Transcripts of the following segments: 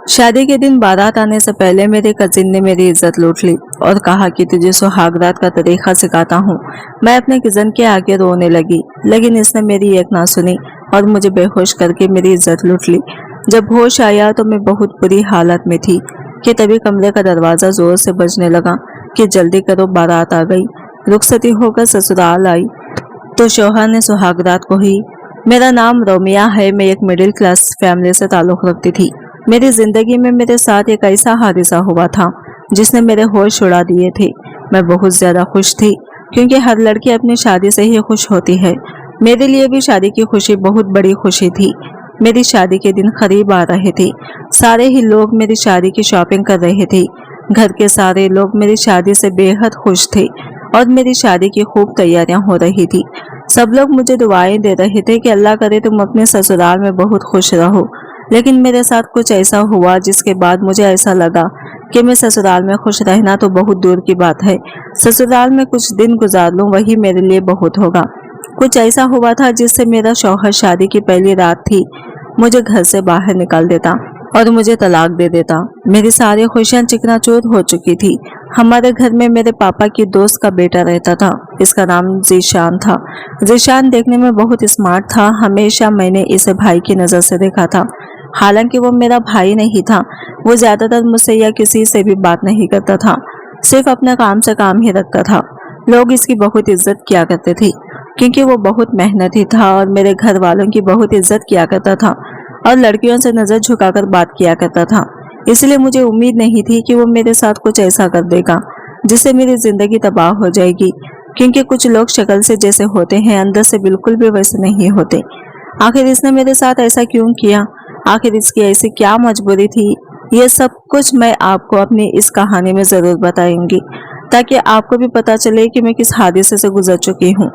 शादी के दिन बारात आने से पहले मेरे कजिन ने मेरी इज्जत लूट ली और कहा कि तुझे सुहागरात का तरीका सिखाता हूँ। मैं अपने कजिन के आगे रोने लगी, लेकिन इसने मेरी एक ना सुनी और मुझे बेहोश करके मेरी इज्जत लूट ली। जब होश आया तो मैं बहुत बुरी हालत में थी कि तभी कमरे का दरवाजा जोर से बजने लगा कि जल्दी करो, बारात आ गई। रुखसती होकर ससुराल आई तो शौहर ने सुहागरात को ही। मेरा नाम रोमिया है। मैं एक मिडिल क्लास फैमिली से ताल्लुक़ रखती थी। मेरी जिंदगी में मेरे साथ एक ऐसा हादसा हुआ था जिसने मेरे होश उड़ा दिए थे। मैं बहुत ज्यादा खुश थी क्योंकि हर लड़की अपनी शादी से ही खुश होती है। मेरे लिए भी शादी की खुशी बहुत बड़ी खुशी थी। मेरी शादी के दिन करीब आ रहे थे। सारे ही लोग मेरी शादी की शॉपिंग कर रहे थे। घर के सारे लोग मेरी शादी से बेहद खुश थे और मेरी शादी की खूब तैयारियां हो रही थी। सब लोग मुझे दुआएं दे रहे थे कि अल्लाह करे तुम अपने ससुराल में बहुत खुश रहो। लेकिन मेरे साथ कुछ ऐसा हुआ जिसके बाद मुझे ऐसा लगा कि मैं ससुराल में खुश रहना तो बहुत दूर की बात है, ससुराल में कुछ दिन गुजार लूं वही मेरे लिए बहुत होगा। कुछ ऐसा हुआ था जिससे मेरा शौहर शादी की पहली रात थी मुझे घर से बाहर निकाल देता और मुझे तलाक दे देता। मेरी सारी खुशियां चिकनाचूर हो चुकी थी। हमारे घर में मेरे पापा की दोस्त का बेटा रहता था। इसका नाम जीशान था। जीशान देखने में बहुत स्मार्ट था। हमेशा मैंने इसे भाई की नज़र से देखा था। हालांकि वो मेरा भाई नहीं था। वो ज्यादातर मुझसे या किसी से भी बात नहीं करता था, सिर्फ अपने काम से काम ही रखता था। लोग इसकी बहुत इज्जत किया करते थे क्योंकि वो बहुत मेहनती था और मेरे घर वालों की बहुत इज्जत किया करता था और लड़कियों से नजर झुकाकर बात किया करता था। इसलिए मुझे उम्मीद नहीं थी कि वो मेरे साथ कुछ ऐसा कर देगा जिससे मेरी जिंदगी तबाह हो जाएगी, क्योंकि कुछ लोग शक्ल से जैसे होते हैं अंदर से बिल्कुल भी वैसे नहीं होते। आखिर इसने मेरे साथ ऐसा क्यों किया? आखिर इसकी ऐसी क्या मजबूरी थी? ये सब कुछ मैं आपको अपनी इस कहानी में जरूर बताऊंगी ताकि आपको भी पता चले कि मैं किस हादसे से गुजर चुकी हूँ।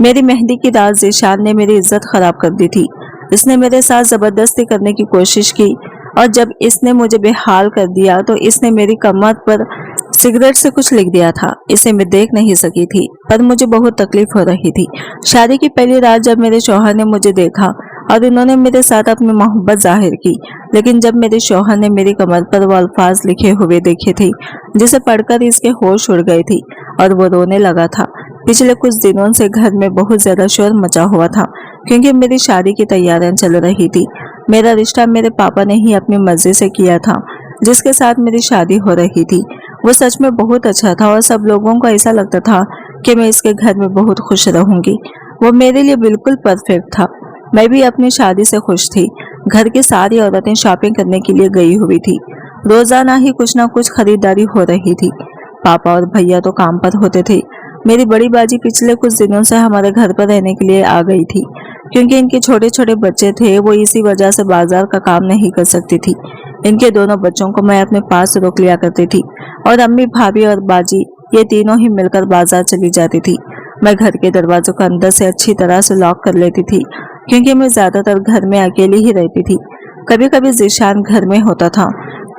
मेरी मेहंदी की रात जीशान ने मेरी इज्जत खराब कर दी थी। इसने मेरे साथ जबरदस्ती करने की कोशिश की और जब इसने मुझे बेहाल कर दिया तो इसने मेरी कमर पर सिगरेट से कुछ लिख दिया था। इसे मैं देख नहीं सकी थी पर मुझे बहुत तकलीफ हो रही थी। शादी की पहली रात जब मेरे शौहर ने मुझे देखा और उन्होंने मेरे साथ अपनी मोहब्बत जाहिर की, लेकिन जब मेरे शौहर ने मेरी कमर पर वो अल्फाज लिखे हुए देखे थे जिसे पढ़कर इसके होश उड़ गए थे और वो रोने लगा था। पिछले कुछ दिनों से घर में बहुत ज्यादा शोर मचा हुआ था क्योंकि मेरी शादी की तैयारियां चल रही थी। मेरा रिश्ता मेरे पापा ने ही अपनी मर्जी से किया था। जिसके साथ मेरी शादी हो रही थी वो सच में बहुत अच्छा था और सब लोगों को ऐसा लगता था कि मैं इसके घर में बहुत खुश रहूंगी। वो मेरे लिए बिल्कुल परफेक्ट था। मैं भी अपनी शादी से खुश थी। घर की सारी औरतें शॉपिंग करने के लिए गई हुई थी। रोजाना ही कुछ ना कुछ खरीदारी हो रही थी। पापा और भैया तो काम पर होते थे। मेरी बड़ी बाजी पिछले कुछ दिनों से हमारे घर पर रहने के लिए आ गई थी क्योंकि इनके छोटे छोटे बच्चे थे। वो इसी वजह से बाजार का काम नहीं कर सकती थी। इनके दोनों बच्चों को मैं अपने पास रोक लिया करती थी और अम्मी, भाभी और बाजी ये तीनों ही मिलकर बाजार चली जाती थी। मैं घर के दरवाजों को अंदर से अच्छी तरह से लॉक कर लेती थी क्योंकि मैं ज्यादातर घर में अकेली ही रहती थी। कभी कभी जीशान घर में होता था।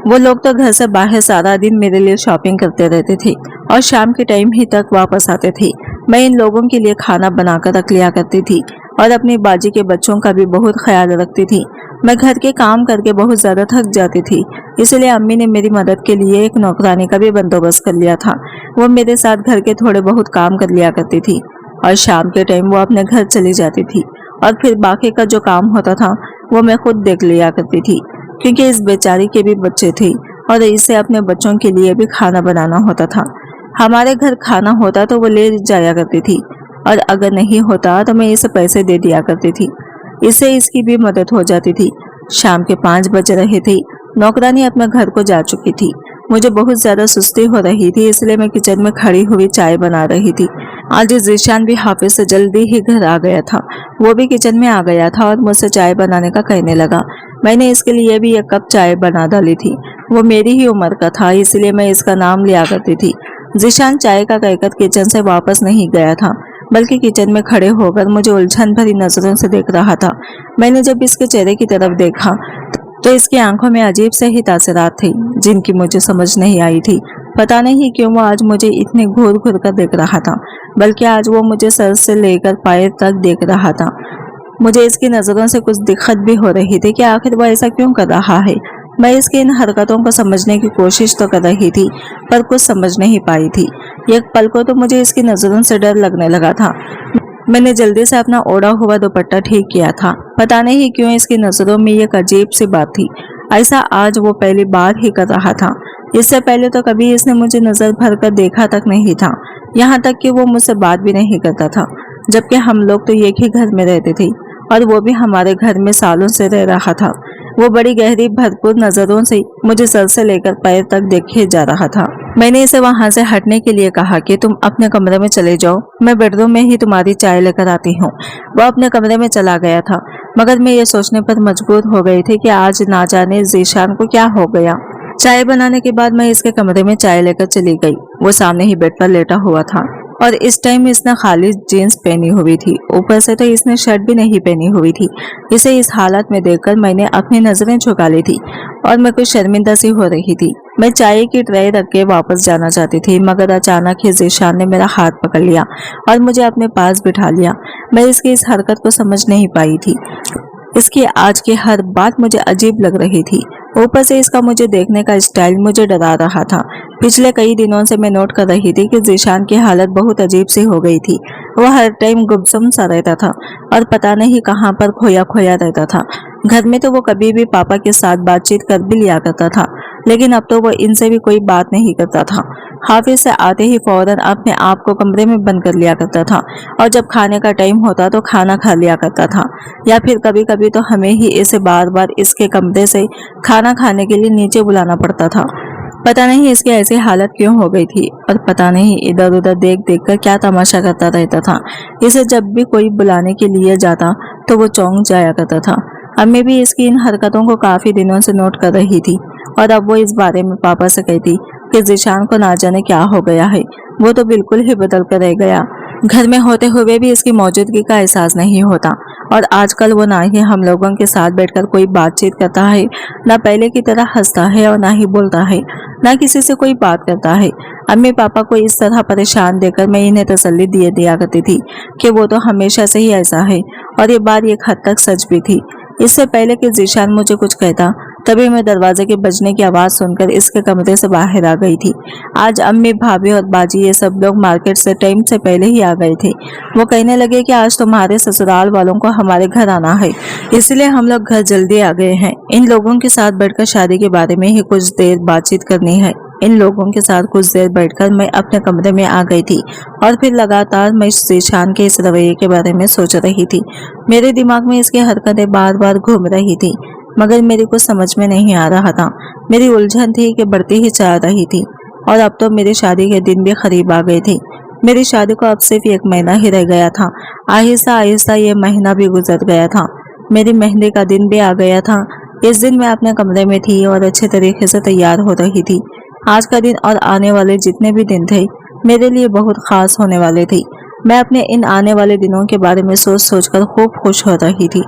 वो लोग तो घर से बाहर सारा दिन मेरे लिए शॉपिंग करते रहते थे और शाम के टाइम ही तक वापस आते थे। मैं इन लोगों के लिए खाना बनाकर रख लिया करती थी और अपनी बाजी के बच्चों का भी बहुत ख्याल रखती थी। मैं घर के काम करके बहुत ज्यादा थक जाती थी, इसलिए अम्मी ने मेरी मदद के लिए एक नौकरानी का भी बंदोबस्त कर लिया था। वो मेरे साथ घर के थोड़े बहुत काम कर लिया करती थी और शाम के टाइम वो अपने घर चली जाती थी और फिर बाकी का जो काम होता था वो मैं खुद देख लिया करती थी क्योंकि इस बेचारी के भी बच्चे थे और इसे अपने बच्चों के लिए भी खाना बनाना होता था। हमारे घर खाना होता तो वो ले जाया करती थी और अगर नहीं होता तो मैं इसे पैसे दे दिया करती थी। इससे इसकी भी मदद हो जाती थी। शाम के 5 बज रहे थे। नौकरानी अपने घर को जा चुकी थी। मुझे बहुत ज्यादा सुस्ती हो रही थी, इसलिए मैं किचन में खड़ी हुई चाय बना रही थी। आज जीशान भी हाफिज से जल्दी ही घर आ गया था। वो भी किचन में आ गया था और मुझसे चाय बनाने का कहने लगा। मैंने इसके लिए भी 1 कप चाय बना डाली थी। वो मेरी ही उम्र का था, इसलिए मैं इसका नाम लिया करती थी। जीशान चाय का कहकर किचन से वापस नहीं गया था, बल्कि किचन में खड़े होकर मुझे उलझन भरी नजरों से देख रहा था। मैंने जब इसके चेहरे की तरफ देखा तो इसकी आंखों में अजीब से ही तासरात थे जिनकी मुझे समझ नहीं आई थी। पता नहीं क्यों वो आज मुझे इतने घूर घूर कर देख रहा था, बल्कि आज वो मुझे सर से लेकर पैर तक देख रहा था। मुझे इसकी नजरों से कुछ दिक्कत भी हो रही थी कि आखिर वो ऐसा क्यों कर रहा है। मैं इसकी इन हरकतों को समझने की कोशिश तो कर रही थी, पर कुछ समझ नहीं पाई थी। एक पल को तो मुझे इसकी नजरों से डर लगने लगा था। मैंने जल्दी से अपना ओढ़ा हुआ दुपट्टा ठीक किया था। पता नहीं क्यों इसकी नजरों में एक अजीब सी बात थी। ऐसा आज वो पहली बार ही कर रहा था। इससे पहले तो कभी इसने मुझे नजर भर कर देखा तक नहीं था। यहाँ तक कि वो मुझसे बात भी नहीं करता था, जबकि हम लोग तो एक ही घर में रहते थे और वो भी हमारे घर में सालों से रह रहा था। वो बड़ी गहरी भरपूर नजरों से मुझे सर से लेकर पैर तक देखे जा रहा था। मैंने इसे वहां से हटने के लिए कहा कि तुम अपने कमरे में चले जाओ, मैं बेडरूम में ही तुम्हारी चाय लेकर आती हूँ। वो अपने कमरे में चला गया था, मगर मैं ये सोचने पर मजबूर हो गई थी कि आज ना जाने जीशान को क्या हो गया। चाय बनाने के बाद मैं इसके कमरे में चाय लेकर चली गई। वो सामने ही बेड पर लेटा हुआ था और इस टाइम इसने खाली जीन्स पहनी हुई थी, ऊपर से तो इसने शर्ट भी नहीं पहनी हुई थी। इसे इस हालत में देखकर मैंने अपनी नजरें झुका ली थी और मैं कुछ शर्मिंदा सी हो रही थी। मैं चाय की ट्रे रख के वापस जाना चाहती थी, मगर अचानक ही जीशान ने मेरा हाथ पकड़ लिया और मुझे अपने पास बिठा लिया। मैं इसकी इस हरकत को समझ नहीं पाई थी। इसकी आज की हर बात मुझे अजीब लग रही थी। ऊपर से इसका मुझे देखने का स्टाइल मुझे डरा रहा था। पिछले कई दिनों से मैं नोट कर रही थी कि जीशान की हालत बहुत अजीब सी हो गई थी। वह हर टाइम गुमसुम सा रहता था और पता नहीं कहाँ पर खोया खोया रहता था। घर में तो वो कभी भी पापा के साथ बातचीत कर भी लिया करता था, लेकिन अब तो वो इनसे भी कोई बात नहीं करता था। हाफिज से आते ही फौरन अपने आप को कमरे में बंद कर लिया करता था और जब खाने का टाइम होता तो खाना खा लिया करता था, या फिर कभी कभी तो हमें ही इसे बार बार इसके कमरे से खाना खाने के लिए नीचे बुलाना पड़ता था। पता नहीं इसकी ऐसी हालत क्यों हो गई थी और पता नहीं इधर उधर देख देख कर क्या तमाशा करता रहता था। इसे जब भी कोई बुलाने के लिए जाता तो वो चौंक जाया करता था। अम्मी भी इसकी इन हरकतों को काफी दिनों से नोट कर रही थी और अब वो इस बारे में पापा से कहती कि जीशान को ना जाने क्या हो गया है, वो तो बिल्कुल ही बदल कर रह गया। घर में होते हुए भी इसकी मौजूदगी का एहसास नहीं होता और आजकल वो ना ही हम लोगों के साथ बैठकर कोई बातचीत करता है, ना पहले की तरह हंसता है और ना ही बोलता है, ना किसी से कोई बात करता है। अम्मी पापा को इस तरह परेशान देकर मैं इन्हें तसल्ली दिया करती थी कि वो तो हमेशा से ही ऐसा है, और ये बात एक हद तक सच भी थी। इससे पहले कि जीशान मुझे कुछ कहता तभी मैं दरवाजे के बजने की आवाज सुनकर इसके कमरे से बाहर आ गई थी। आज अम्मी भाभी और बाजी ये सब लोग मार्केट से टाइम से पहले ही आ गए थे। वो कहने लगे कि आज तुम्हारे ससुराल वालों को हमारे घर आना है, इसलिए हम लोग घर जल्दी आ गए हैं। इन लोगों के साथ बैठकर शादी के बारे में ही कुछ देर बातचीत करनी है। इन लोगों के साथ कुछ देर बैठकर मैं अपने कमरे में आ गई थी और फिर लगातार मैं जीशान के इस रवैये के बारे में सोच रही थी। मेरे दिमाग में इसकी हरकतें बार बार घूम रही थी, मगर मेरे को समझ में नहीं आ रहा था। मेरी उलझन थी कि बढ़ती ही जा रही थी और अब तो मेरी शादी के दिन भी करीब आ गए थे। मेरी शादी को अब सिर्फ 1 महीना ही रह गया था। आहिस्ता आहिस्ता ये महीना भी गुजर गया था। मेरी मेहंदी का दिन भी आ गया था। इस दिन मैं अपने कमरे में थी और अच्छे तरीके से तैयार हो रही थी। आज का दिन और आने वाले जितने भी दिन थे मेरे लिए बहुत खास होने वाले थे। मैं अपने इन आने वाले दिनों के बारे में सोच सोचकर खूब खुश हो रही थी।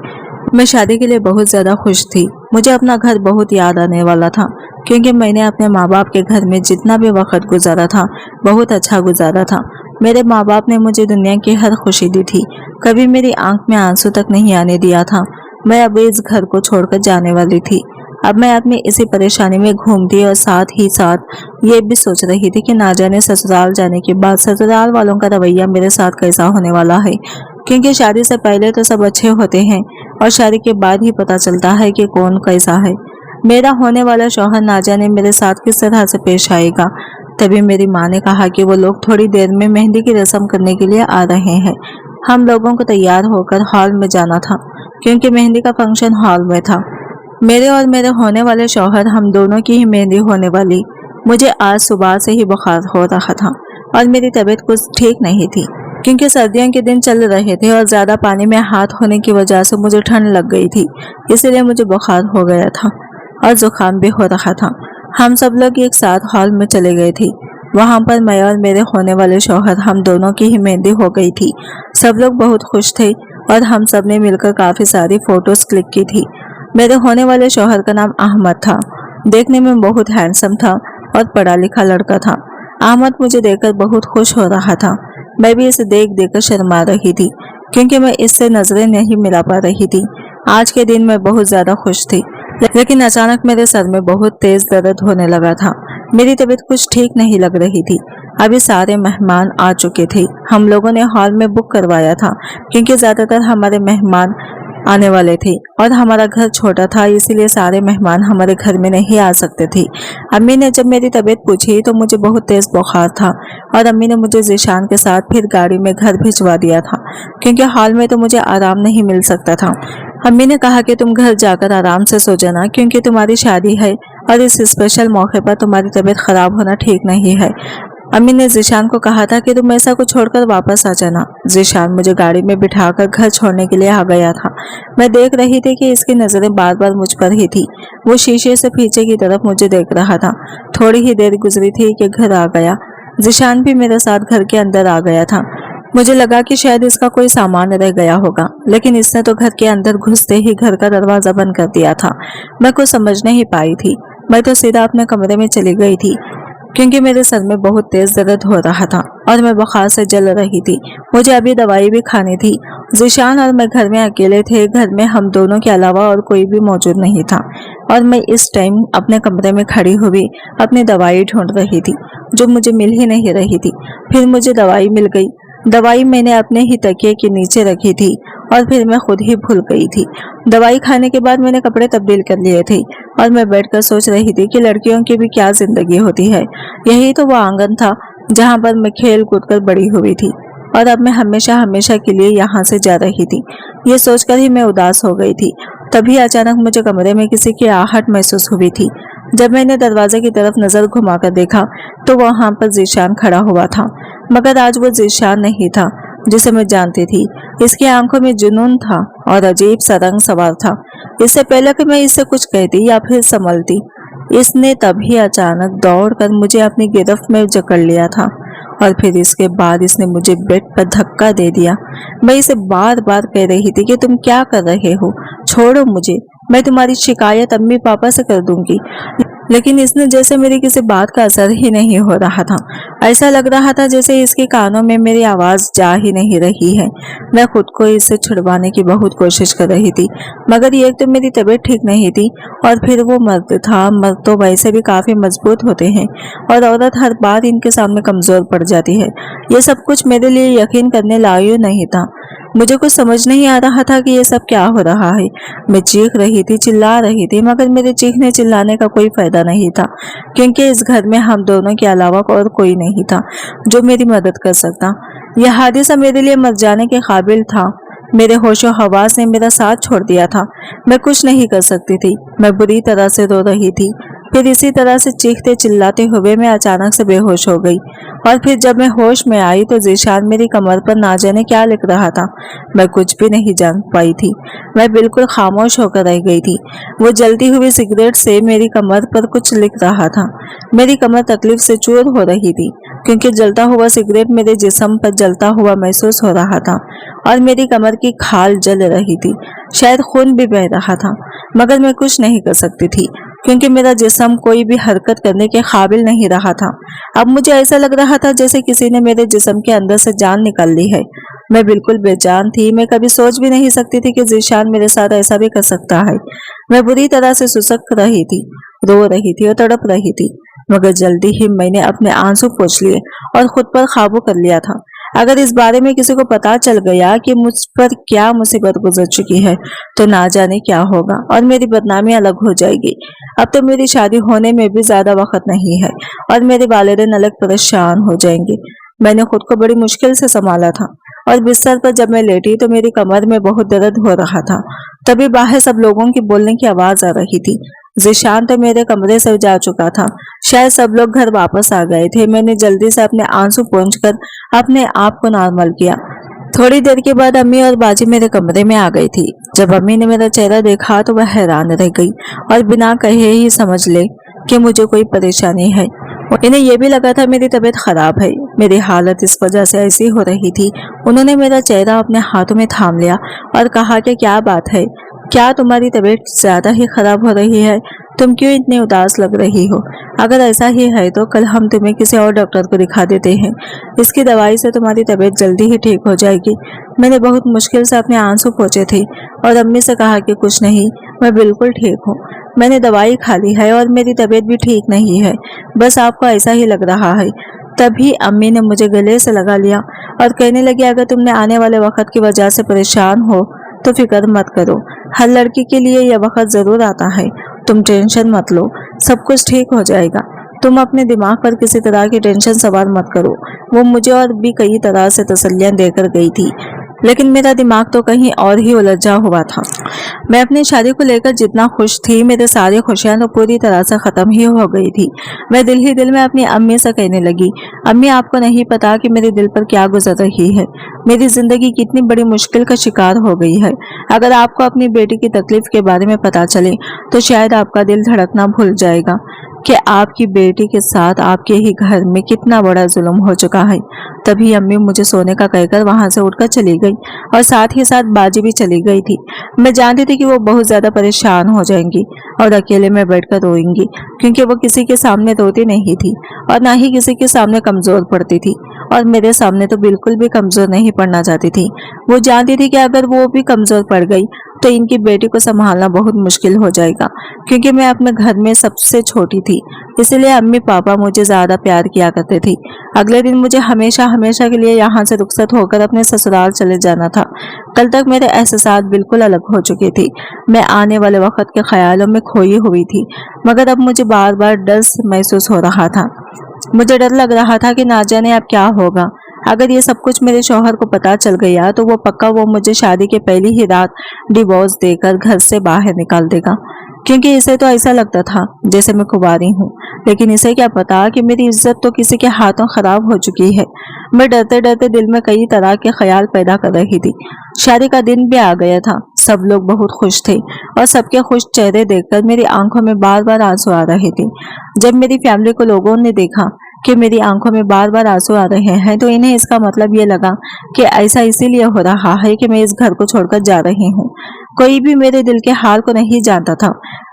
मैं शादी के लिए बहुत ज्यादा खुश थी। मुझे अपना घर बहुत याद आने वाला था, क्योंकि मैंने अपने माँ बाप के घर में जितना भी वक्त गुजारा था बहुत अच्छा गुजारा था। मेरे माँ बाप ने मुझे दुनिया की हर खुशी दी थी, कभी मेरी आंख में आंसू तक नहीं आने दिया था। मैं अब इस घर को छोड़कर जाने वाली थी। अब मैं अपनी इसी परेशानी में घूमती और साथ ही साथ ये भी सोच रही थी कि ना जाने ससुराल जाने के बाद ससुराल वालों का रवैया मेरे साथ कैसा होने वाला है, क्योंकि शादी से पहले तो सब अच्छे होते हैं और शादी के बाद ही पता चलता है कि कौन कैसा है। मेरा होने वाला शौहर ना जाने मेरे साथ किस तरह से पेश आएगा। तभी मेरी माँ ने कहा कि वो लोग थोड़ी देर में मेहंदी की रस्म करने के लिए आ रहे हैं। हम लोगों को तैयार होकर हॉल में जाना था, क्योंकि मेहंदी का फंक्शन हॉल में था। मेरे और मेरे होने वाले शौहर हम दोनों की ही मेहंदी होने वाली। मुझे आज सुबह से ही बुखार हो रहा था और मेरी तबीयत कुछ ठीक नहीं थी, क्योंकि सर्दियों के दिन चल रहे थे और ज्यादा पानी में हाथ होने की वजह से मुझे ठंड लग गई थी, इसलिए मुझे बुखार हो गया था और जुकाम भी हो रहा था। हम सब लोग एक साथ हॉल में चले गए थे। वहां पर मैं और मेरे होने वाले शौहर हम दोनों की ही मेहंदी हो गई थी। सब लोग बहुत खुश थे और हम सब ने मिलकर काफी सारी फोटोज क्लिक की थी। मेरे होने वाले शौहर का नाम अहमद था। देखने में बहुत हैंडसम था और पढ़ा लिखा लड़का था। अहमद मुझे देखकर बहुत खुश हो रहा था। मैं भी इसे देख देकर शर्मा रही थी, क्योंकि मैं इससे नजरें नहीं मिला पा रही थी। आज के दिन मैं बहुत ज्यादा खुश थी। लेकिन अचानक मेरे सर में बहुत तेज दर्द होने लगा था। मेरी तबीयत कुछ ठीक नहीं लग रही थी। अभी सारे मेहमान आ चुके थे। हम लोगों ने हॉल में बुक करवाया था क्योंकि ज्यादातर हमारे मेहमान आने वाले थे और हमारा घर छोटा था, इसीलिए सारे मेहमान हमारे घर में नहीं आ सकते थे। अम्मी ने जब मेरी तबीयत पूछी तो मुझे बहुत तेज बुखार था और अम्मी ने मुझे ज़ीशान के साथ फिर गाड़ी में घर भिजवा दिया था क्योंकि हॉल में तो मुझे आराम नहीं मिल सकता था। अम्मी ने कहा कि तुम घर जाकर आराम से सो जाना क्योंकि तुम्हारी शादी है और इस स्पेशल मौके पर तुम्हारी तबीयत खराब होना ठीक नहीं है। अम्मी ने ज़ीशान को कहा था कि तुम ऐसा को छोड़कर वापस आ जाना। ज़ीशान मुझे गाड़ी में बिठाकर घर छोड़ने के लिए आ गया था। मैं देख रही थी कि इसकी नज़रें बार बार मुझ पर ही थी। वो शीशे से पीछे की तरफ मुझे देख रहा था। थोड़ी ही देर गुजरी थी कि घर आ गया। ज़ीशान भी मेरे साथ घर के अंदर आ गया था। मुझे लगा कि शायद इसका कोई सामान रह गया होगा, लेकिन इसने तो घर के अंदर घुसते ही घर का दरवाजा बंद कर दिया था। मैं कुछ समझ नहीं पाई थी। मैं तो सीधा अपने कमरे में चली गई थी क्योंकि मेरे सर में बहुत तेज दर्द हो रहा था और मैं बुखार से जल रही थी। मुझे अभी दवाई भी खानी थी। ज़ीशान और मैं घर में अकेले थे। घर में हम दोनों के अलावा और कोई भी मौजूद नहीं था और मैं इस टाइम अपने कमरे में खड़ी हुई अपनी दवाई ढूंढ रही थी जो मुझे मिल ही नहीं रही थी। फिर मुझे दवाई मिल गई। दवाई मैंने अपने ही तकिए के नीचे रखी थी और फिर मैं खुद ही भूल गई थी। दवाई खाने के बाद मैंने कपड़े तब्दील कर लिए थे और मैं बैठकर सोच रही थी कि लड़कियों की भी क्या जिंदगी होती है। यही तो वो आंगन था जहाँ पर मैं खेल कूद कर बड़ी हुई थी और अब मैं हमेशा हमेशा के लिए यहाँ से जा रही थी। ये सोचकर ही मैं उदास हो गई थी। तभी अचानक मुझे कमरे में किसी की आहट महसूस हुई थी। जब मैंने दरवाजे की तरफ नजर घुमाकर देखा तो वहां पर ज़ीशान खड़ा हुआ था, मगर आज वो ज़ीशान नहीं था जिसे मैं जानती थी। इसकी आंखों में जुनून था और अजीब सा रंग सवार था। इससे पहले कि मैं इसे कुछ कहती या फिर संभलती, इसने तभी अचानक दौड़कर मुझे अपनी गिरफ्त में जकड़ लिया था और फिर इसके बाद इसने मुझे बेड पर धक्का दे दिया। मैं इसे बार बार कह रही थी कि तुम क्या कर रहे हो, छोड़ो मुझे, मैं तुम्हारी शिकायत अम्मी पापा से कर दूंगी। लेकिन इसने जैसे मेरी किसी बात का असर ही नहीं हो रहा था। ऐसा लग रहा था जैसे इसके कानों में मेरी आवाज जा ही नहीं रही है। मैं खुद को इससे छुड़वाने की बहुत कोशिश कर रही थी, मगर एक तो मेरी तबीयत ठीक नहीं थी और फिर वो मर्द था। मर्द तो वैसे भी काफी मजबूत होते हैं और औरत हर बार इनके सामने कमजोर पड़ जाती है। ये सब कुछ मेरे लिए यकीन करने लायक नहीं था। मुझे कुछ समझ नहीं आ रहा था कि ये सब क्या हो रहा है। मैं चीख रही थी, चिल्ला रही थी, मगर मेरे चीखने चिल्लाने का कोई फायदा नहीं था क्योंकि इस घर में हम दोनों के अलावा और कोई नहीं था जो मेरी मदद कर सकता। यह हादसा मेरे लिए मर जाने के काबिल था। मेरे होशो हवास ने मेरा साथ छोड़ दिया था। मैं कुछ नहीं कर सकती थी। मैं बुरी तरह से रो रही थी। फिर इसी तरह से चीखते चिल्लाते हुए मैं अचानक से बेहोश हो गई और फिर जब मैं होश में आई तो ज़ीशान मेरी कमर पर ना जाने क्या लिख रहा था। मैं कुछ भी नहीं जान पाई थी। मैं बिल्कुल खामोश होकर रह गई थी। वो जलती हुई सिगरेट से मेरी कमर पर कुछ लिख रहा था। मेरी कमर तकलीफ से चूर हो रही थी क्योंकि जलता हुआ सिगरेट मेरे जिस्म पर जलता हुआ महसूस हो रहा था और मेरी कमर की खाल जल रही थी। शायद खून भी बह रहा था, मगर मैं कुछ नहीं कर सकती थी क्योंकि मेरा जिस्म कोई भी हरकत करने के काबिल नहीं रहा था। अब मुझे ऐसा लग रहा था जैसे किसी ने मेरे जिस्म के अंदर से जान निकाल ली है। मैं बिल्कुल बेजान थी। मैं कभी सोच भी नहीं सकती थी कि ज़ीशान मेरे साथ ऐसा भी कर सकता है। मैं बुरी तरह से सुसक रही थी, रो रही थी और तड़प रही थी, मगर जल्दी ही मैंने अपने आंसू पोंछ लिए और खुद पर काबू कर लिया था। अगर इस बारे में किसी को पता चल गया कि मुझ पर क्या मुसीबत गुजर चुकी है तो ना जाने क्या होगा और मेरी बदनामी अलग हो जाएगी। अब तो मेरी शादी होने में भी ज्यादा वक्त नहीं है और मेरे वालिदैन अलग परेशान हो जाएंगे। मैंने खुद को बड़ी मुश्किल से संभाला था और बिस्तर पर जब मैं लेटी तो मेरी कमर में बहुत दर्द हो रहा था। तभी बाहर सब लोगों की बोलने की आवाज आ रही थी। ज़ीशान तो मेरे कमरे से जा चुका था। शायद सब लोग घर वापस आ गए थे। मैंने जल्दी से अपने आंसू पोंछकर अपने आप को नॉर्मल किया। थोड़ी देर के बाद अम्मी और बाजी मेरे कमरे में आ गई थी। जब अम्मी ने मेरा चेहरा देखा तो वह हैरान रह गई और बिना कहे ही समझ ले कि मुझे कोई परेशानी है। इन्हें यह भी लगा था मेरी तबीयत खराब है। मेरी हालत इस वजह से ऐसी हो रही थी। उन्होंने मेरा चेहरा अपने हाथों में थाम लिया और कहा कि क्या बात है, क्या तुम्हारी तबीयत ज्यादा ही खराब हो रही है? तुम क्यों इतनी उदास लग रही हो? अगर ऐसा ही है तो कल हम तुम्हें किसी और डॉक्टर को दिखा देते हैं। इसकी दवाई से तुम्हारी तबीयत जल्दी ही ठीक हो जाएगी। मैंने बहुत मुश्किल से अपने आंसू पोंछे थे और अम्मी से कहा कि कुछ नहीं, मैं बिल्कुल ठीक हूँ। میں نے दवाई खा ली है और मेरी तबीयत भी ठीक नहीं है, बस आपको ऐसा ही लग रहा है। तभी अम्मी ने मुझे गले से लगा लिया और कहने लगी, अगर तुमने आने वाले वक्त की वजह से परेशान हो तो फिक्र मत करो, हर लड़की के लिए यह वक्त जरूर आता है, तुम टेंशन मत लो, सब कुछ ठीक हो जाएगा। तुम अपने दिमाग पर किसी तरह की टेंशन सवार मत करो। वो मुझे और भी कई तरह से तसल्लियां देकर गई थी, लेकिन मेरा दिमाग तो कहीं और ही उलझा हुआ था। मैं अपनी शादी को लेकर जितना खुश थी, मेरे सारी खुशियां तो पूरी तरह से खत्म ही हो गई थी। मैं दिल ही दिल में अपनी अम्मी से कहने लगी, अम्मी आपको नहीं पता कि मेरे दिल पर क्या गुजर रही है, मेरी जिंदगी कितनी बड़ी मुश्किल का शिकार हो गई है। अगर आपको अपनी बेटी की तकलीफ के बारे में पता चले तो शायद आपका दिल धड़कना भूल जाएगा कि आपकी बेटी के साथ आपके ही घर में कितना बड़ा जुल्म हो चुका है। तभी अम्मी मुझे सोने का कहकर वहां से उठकर चली गई और साथ ही साथ बाजी भी चली गई थी। मैं जानती थी कि वो बहुत ज्यादा परेशान हो जाएंगी और अकेले में बैठकर रोएंगी, क्योंकि वो किसी के सामने रोती नहीं थी और ना ही किसी के सामने कमजोर पड़ती थी, और मेरे सामने तो बिल्कुल भी कमजोर नहीं पड़ना चाहती थी। वो जानती थी कि अगर वो भी कमजोर पड़ गई तो इनकी बेटी को संभालना बहुत मुश्किल हो जाएगा, क्योंकि मैं अपने घर में सबसे छोटी थी। इसलिए अम्मी पापा मुझे ज्यादा प्यार किया करते थे। अगले दिन मुझे हमेशा हमेशा के लिए यहाँ से रुखसत होकर अपने ससुराल चले जाना था। कल तक मेरे एहसास बिल्कुल अलग हो चुके थे। मैं आने वाले वक्त के ख्यालों में खोई हुई थी, मगर अब मुझे बार बार डर महसूस हो रहा था। मुझे डर लग रहा था कि ना जाने अब क्या होगा। अगर ये सब कुछ मेरे शौहर को पता चल गया तो वो मुझे शादी के पहली ही रात डिवोर्स देकर घर से बाहर निकाल देगा, क्योंकि इसे तो ऐसा लगता था जैसे मैं कुंवारी हूँ। लेकिन इसे क्या पता कि मेरी इज्जत तो किसी के हाथों खराब हो चुकी है। मैं डरते डरते दिल में कई तरह के ख्याल पैदा कर रही थी। शादी का दिन भी आ गया था, सब लोग बहुत खुश थे और सबके खुश चेहरे देखकर मेरी आंखों में बार बार आंसू आ रहे थे। जब मेरी फैमिली को लोगों ने देखा कि मेरी आंखों में बार बार आंसू आ रहे हैं तो इन्हें इसका मतलब ये लगा कि ऐसा इसीलिए हो रहा है कि मैं इस घर को छोड़कर जा रही हूँ। कोई भी मेरे दिल के हाल को नहीं जानता था।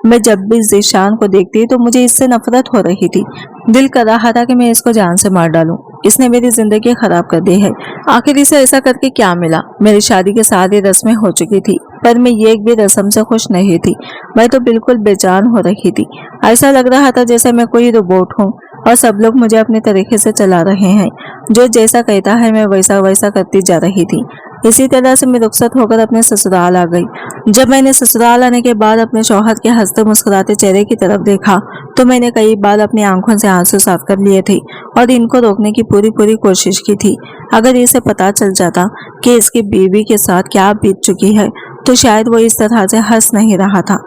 मैं जब भी जीशान को देखती तो मुझे इससे नफरत हो रही थी। दिल कर रहा था कि मैं इसको जान से मार डालूं। इसने मेरी जिंदगी खराब कर दी है। आखिर इसे ऐसा करके क्या मिला? मेरी शादी के साथ ही रस्में हो चुकी थी, पर मैं एक भी रस्म से खुश नहीं थी। मैं तो बिल्कुल बेजान हो रही थी। ऐसा लग रहा था जैसे मैं कोई रोबोट हूँ और सब लोग मुझे अपने तरीके से चला रहे हैं। जो जैसा कहता है मैं वैसा वैसा करती जा रही थी। इसी तरह से मैं रुखसत होकर अपने ससुराल आ गई। जब मैंने ससुराल आने के बाद अपने शौहर के हंसते मुस्कुराते चेहरे की तरफ देखा तो मैंने कई बार अपनी आंखों से आंसू साफ कर लिए थे और इनको रोकने की पूरी कोशिश की थी। अगर इसे पता चल जाता कि इसकी बीवी के साथ क्या बीत चुकी है तो शायद वो इस तरह से हंस नहीं रहा था,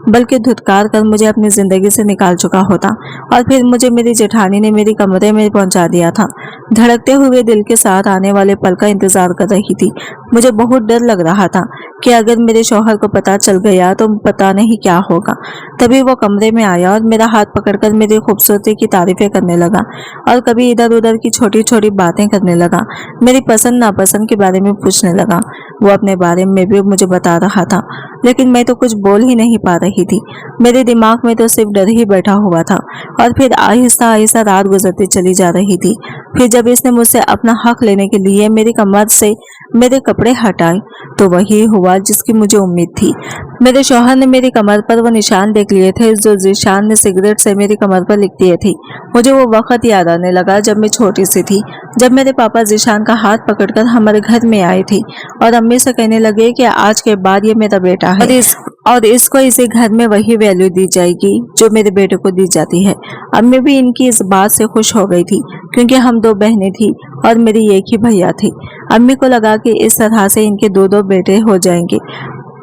बल्कि धुतकार कर मुझे अपनी जिंदगी से निकाल चुका होता। और फिर मुझे मेरी जेठानी ने मेरी कमरे में पहुंचा दिया था। धड़कते हुए दिल के साथ आने वाले पल का इंतजार कर रही थी। मुझे बहुत डर लग रहा था कि अगर मेरे शौहर को पता चल गया तो पता नहीं क्या होगा। तभी वो कमरे में आया और मेरा हाथ पकड़कर मेरी खूबसूरती की तारीफें करने लगा और कभी इधर उधर की छोटी छोटी बातें करने लगा। मेरी पसंद नापसंद के बारे में पूछने लगा। वो अपने बारे में भी मुझे बता रहा था, लेकिन मैं तो कुछ बोल ही नहीं पा रही थी। मेरे दिमाग में तो सिर्फ डर ही बैठा हुआ था। और फिर आहिस्ता आहिस्ता रात गुजरती चली जा रही थी। फिर जब इसने मुझसे अपना हक लेने के लिए मेरी कमर से मेरे कपड़े हटाए तो वही हुआ जिसकी मुझे उम्मीद थी। मेरे शौहर ने मेरी कमर पर वो निशान देख लिए थे जो जीशान ने सिगरेट से मेरी कमर पर लिख दिए थे। मुझे वो वक्त याद आने लगा जब मैं छोटी सी थी, जब मेरे पापा जीशान का हाथ पकड़कर हमारे घर में आए थे और अम्मी से कहने लगे कि आज के बाद ये मेरा बेटा है और इसको इसे घर में वही वैल्यू दी जाएगी जो मेरे बेटे को दी जाती है। अम्मी भी इनकी इस बात से खुश हो गई थी, क्योंकि हम दो बहनें थी और मेरी एक ही भैया थी। अम्मी को लगा कि इस तरह से इनके दो दो बेटे हो जाएंगे।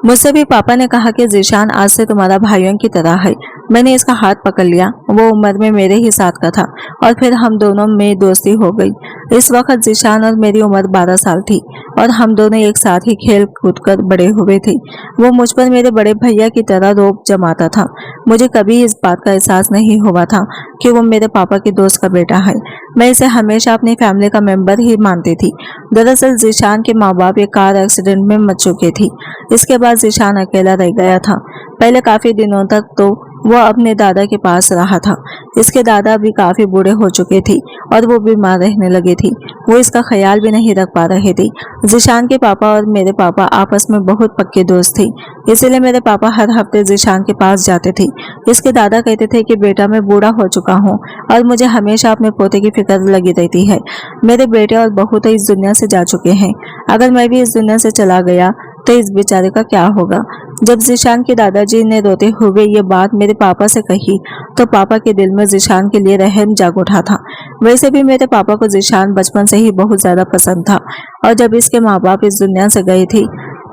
मुझसे भी पापा ने कहा कि जीशान आज से तुम्हारा भाइयों की तरह है। मैंने इसका हाथ पकड़ लिया। वो उम्र में मेरे ही साथ का था और फिर हम दोनों में दोस्ती हो गई। इस वक्त जीशान और मेरी उम्र 12 साल थी और हम दोनों एक साथ ही खेल कूद कर बड़े हुए थे। वो मुझ पर मेरे बड़े भैया की तरह रोब जमाता था। मुझे कभी इस बात का एहसास नहीं हुआ था कि वो मेरे पापा के दोस्त का बेटा है। मैं इसे हमेशा अपनी फैमिली का मेंबर ही मानती थी। दरअसल जीशान के माँ बाप एक कार एक्सीडेंट में मर चुके थे। इसके बाद जीशान अकेला रह गया था। पहले काफी दिनों तक तो वो अपने दादा के पास रहा था। इसके दादा भी काफी बूढ़े हो चुके थे और वो बीमार रहने लगे थे। वो इसका ख्याल भी नहीं रख पा रहे थे। जीशान के पापा और मेरे पापा आपस में बहुत पक्के दोस्त थे, इसीलिए मेरे पापा हर हफ्ते जीशान के पास जाते थे। इसके दादा कहते थे कि बेटा मैं बूढ़ा हो चुका हूँ और मुझे हमेशा अपने पोते की फिक्र लगी रहती है। मेरे बेटे और बहू तो इस दुनिया से जा चुके हैं, अगर मैं भी इस दुनिया से चला गया तो इस बेचारे का क्या होगा। जब जीशान के दादाजी ने रोते हुए ये बात मेरे पापा से कही तो पापा के दिल में जीशान के लिए रहम जाग उठा था। वैसे भी मेरे पापा को जीशान बचपन से ही बहुत ज्यादा पसंद था और जब इसके माँ बाप इस दुनिया से गए थे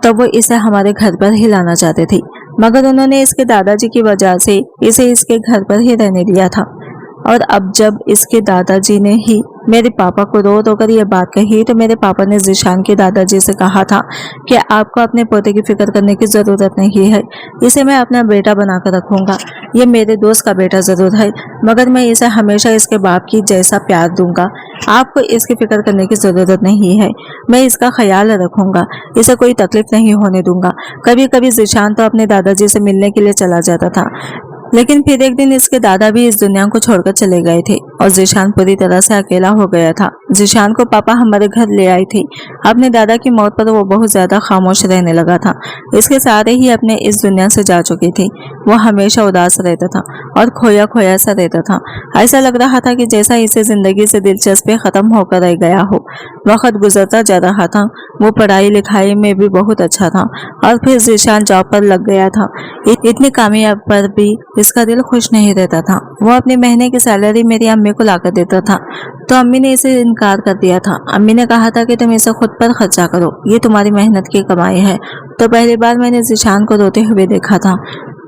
तो वो इसे हमारे घर पर ही लाना चाहते थे, मगर उन्होंने इसके दादाजी की वजह से इसे इसके घर पर ही रहने दिया था। और अब जब इसके दादाजी ने ही मेरे पापा को रो रो कर यह बात कही तो मेरे पापा ने जीशान के दादाजी से कहा था कि आपको अपने पोते की फिक्र करने की ज़रूरत नहीं है, इसे मैं अपना बेटा बनाकर रखूंगा। ये मेरे दोस्त का बेटा ज़रूर है, मगर मैं इसे हमेशा इसके बाप की जैसा प्यार दूंगा। आपको इसकी फिक्र करने की ज़रूरत नहीं है, मैं इसका ख्याल रखूंगा, इसे कोई तकलीफ नहीं होने दूंगा। कभी कभी जीशान तो अपने दादाजी से मिलने के लिए चला जाता था, लेकिन फिर एक दिन इसके दादा भी इस दुनिया को छोड़कर चले गए थे और जीशान पूरी तरह से अकेला हो गया था। जीशान को पापा हमारे घर ले आए थे। अपने दादा की मौत पर वो बहुत ज्यादा खामोश रहने लगा था। इसके सारे ही अपने इस दुनिया से जा चुके थे। वो हमेशा उदास रहता था और खोया खोया सा रहता था। ऐसा लग रहा था कि जैसा इसे जिंदगी से दिलचस्पी खत्म होकर रह गया हो। वक्त गुजरता जा रहा था, वो पढ़ाई लिखाई में भी बहुत अच्छा था और फिर जीशान जॉब पर लग गया था। इतनी कामयाब पर भी इसका दिल खुश नहीं रहता था। वो अपने महीने की सैलरी मेरी अम्मी को लाकर देता था तो अम्मी ने इसे इनकार कर दिया था। अम्मी ने कहा था कि तुम इसे खुद पर खर्चा करो, ये तुम्हारी मेहनत की कमाई है। तो पहली बार मैंने जीशान को रोते हुए देखा था।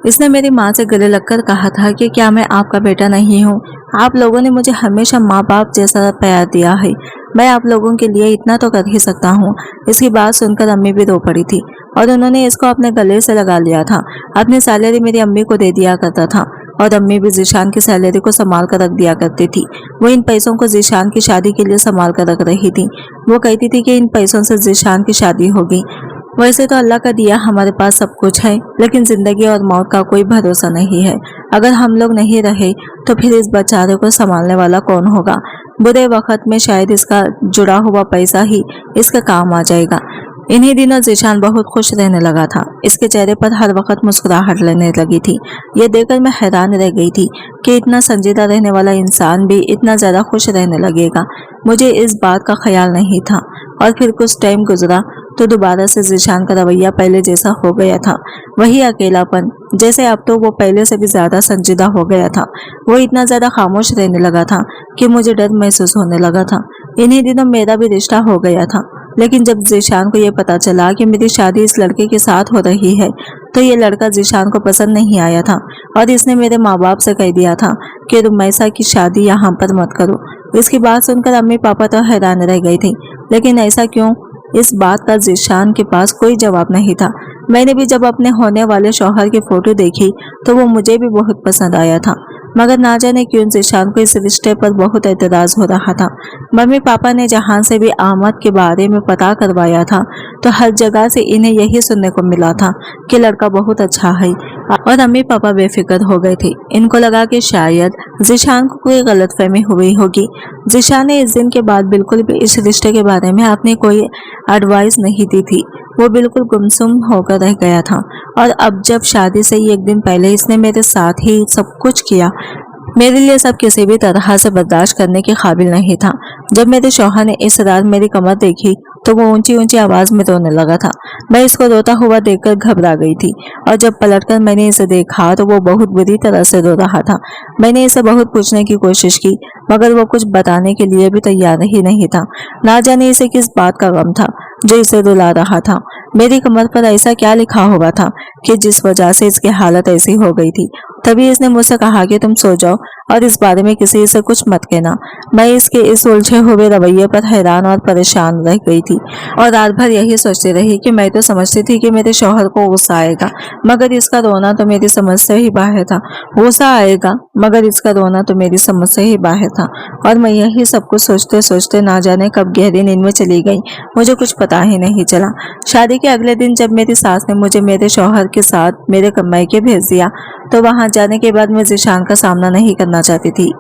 इसने मेरी माँ से गले लगकर कहा था कि क्या मैं आपका बेटा नहीं हूँ? आप लोगों ने मुझे हमेशा माँ बाप जैसा प्यार दिया है, मैं आप लोगों के लिए इतना तो कर ही सकता हूँ। इसकी बात सुनकर अम्मी भी रो पड़ी थी और उन्होंने इसको अपने गले से लगा लिया था। अपनी सैलरी मेरी अम्मी को दे दिया करता था और अम्मी भी जीशान की सैलरी को संभाल कर रख दिया करती थी। वो इन पैसों को जीशान की शादी के लिए संभाल कर रख रही थी। वो कहती थी कि इन पैसों से जीशान की शादी होगी। वैसे तो अल्लाह का दिया हमारे पास सब कुछ है, लेकिन जिंदगी और मौत का कोई भरोसा नहीं है। अगर हम लोग नहीं रहे तो फिर इस बेचारे को संभालने वाला कौन होगा? बुरे वक्त में शायद इसका जुड़ा हुआ पैसा ही इसका काम आ जाएगा। इन्हीं दिनों जीशान बहुत खुश रहने लगा था। इसके चेहरे पर हर वक्त मुस्कुराहट लेने लगी थी। ये देखकर मैं हैरान रह गई थी कि इतना संजीदा रहने वाला इंसान भी इतना ज्यादा खुश रहने लगेगा। मुझे इस बात का ख्याल नहीं था और फिर कुछ टाइम गुजरा तो दोबारा से जीशान का रवैया पहले जैसा हो गया था। वही अकेलापन, जैसे अब तो वो पहले से भी ज्यादा संजीदा हो गया था। वो इतना ज्यादा खामोश रहने लगा था कि मुझे डर महसूस होने लगा था। इन्हीं दिनों मेरा भी रिश्ता हो गया था, लेकिन जब जीशान को ये पता चला कि मेरी शादी इस लड़के के साथ हो रही है तो ये लड़का जीशान को पसंद नहीं आया था और इसने मेरे माँ बाप से कह दिया था कि रुमैसा की शादी यहाँ पर मत करो। इसकी बात सुनकर अम्मी पापा तो हैरान रह गई थी, लेकिन ऐसा क्यों? इस बात का जीशान के पास कोई जवाब नहीं था। मैंने भी जब अपने होने वाले शौहर की फोटो देखी तो वो मुझे भी बहुत पसंद आया था, मगर ना जाने क्यों जीशान को इस रिश्ते पर बहुत एतराज हो रहा था। मम्मी पापा ने जहां से भी आमद के बारे में पता करवाया था तो हर जगह से इन्हें यही सुनने को मिला था कि लड़का बहुत अच्छा है और अम्मी पापा बेफिक्र हो गए थे। इनको लगा कि शायद जीशान को कोई गलतफहमी हुई होगी। जीशान ने इस दिन के बाद बिल्कुल भी इस रिश्ते के बारे में अपनी कोई एडवाइस नहीं दी थी। वो बिल्कुल गुमसुम होकर रह गया था और अब जब शादी से ही एक दिन पहले इसने मेरे साथ ही सब कुछ किया, मेरे लिए सब किसी भी तरह से बर्दाश्त करने के काबिल नहीं था। जब मेरे शौहर ने इस रात मेरी कमर देखी तो वो ऊंची ऊंची आवाज में रोने लगा था। मैं इसको रोता हुआ देखकर घबरा गई थी और जब पलटकर मैंने इसे देखा तो वो बहुत बुरी तरह से रो रहा था। मैंने इसे बहुत पूछने की कोशिश की, मगर वो कुछ बताने के लिए भी तैयार ही नहीं था। ना जाने इसे किस बात का गम था जो इसे रुला रहा था। मेरी कमर पर ऐसा क्या लिखा हुआ था कि जिस वजह से इसकी हालत ऐसी हो गई थी। तभी इसने मुझसे कहा कि तुम सो जाओ और इस बारे में किसी से कुछ मत कहना। मैं इसके इस उलझे हुए रवैये पर हैरान और परेशान रह गई थी और रात भर यही सोचती रही कि मैं तो समझती थी कि मेरे शौहर को गुस्सा आएगा, मगर इसका रोना तो मेरी समझ से ही बाहर था। गुस्सा आएगा मगर इसका रोना तो मेरी समझ से ही बाहर था और मैं यही सब कुछ सोचते सोचते ना जाने कब गहरी नींद में चली गई। मुझे कुछ पता ही नहीं चला। शादी बोली कि अगले दिन जब मेरी सास ने मुझे मेरे शौहर के साथ मेरे मायके भेज दिया तो वहां जाने के बाद मैं ज़ीशान का सामना नहीं करना चाहती थी।